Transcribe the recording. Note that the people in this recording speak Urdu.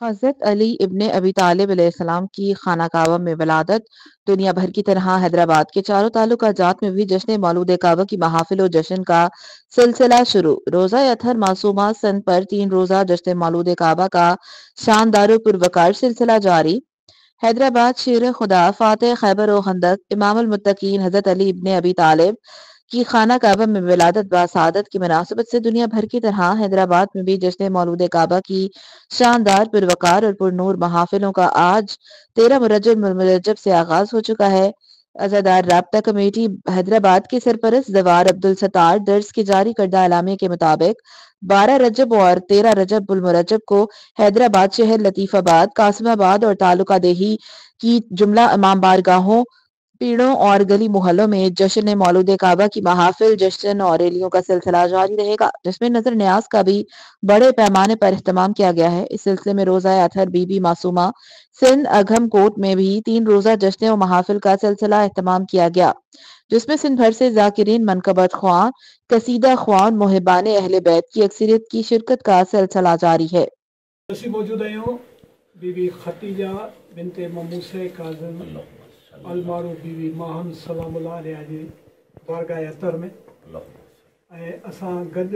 حضرت علی ابن ابی طالب علیہ السلام کی خانہ کعبہ میں ولادت دنیا بھر کی طرح حیدرآباد کے چاروں تعلقات میں بھی جشن مولود کعبہ کی محافل و جشن کا سلسلہ شروع۔ روزہ اطہر معصومہ سن پر 3 روزہ جشن مولود کعبہ کا شاندار و پروقار سلسلہ جاری۔ حیدرآباد شیر خدا فاتح خیبر و خندق امام المتقین حضرت علی ابن ابی طالب کی خانہ کعبہ میں ولادت بسعادت کی مناسبت سے دنیا بھر کی طرح حیدرآباد میں بھی جشن مولود کعبہ کی شاندار پروقار اور پرنور محافلوں کا آج 13 مرجب سے آغاز ہو چکا ہے۔ عزادار رابطہ کمیٹی حیدرآباد کے سرپرست زوار عبدالستار درس کے جاری کردہ اعلامیے کے مطابق 12 رجب اور 13 رجب المرجب کو حیدرآباد شہر لطیف آباد، قاسم آباد اور تعلقہ دیہی کی جملہ امام بارگاہوں، پیڑوں اور گلی محلوں میں جشن مولود کعبہ کی محافل، جشن اور ریلیوں کا سلسلہ جاری رہے گا، جس میں نظر نیاز کا بھی بڑے پیمانے پر اہتمام کیا گیا ہے۔ اس سلسلے میں روزہ اطہر بی بی معصومہ سندھ اگم کوٹ میں بھی 3 روزہ جشن و محافل کا سلسلہ اہتمام کیا گیا، جس میں سندھ بھر سے ذاکرین منقبت خواں، قصیدہ خواں، محبان اہل بیت کی اکثریت کی شرکت کا سلسلہ جاری ہے۔ موجود ہیں بی بی ختیجہ بنت مموس کاظم المعروف بی بی ماہن سلام اللہ علیہ جی بارگاہ اطہر میں اساں گڈ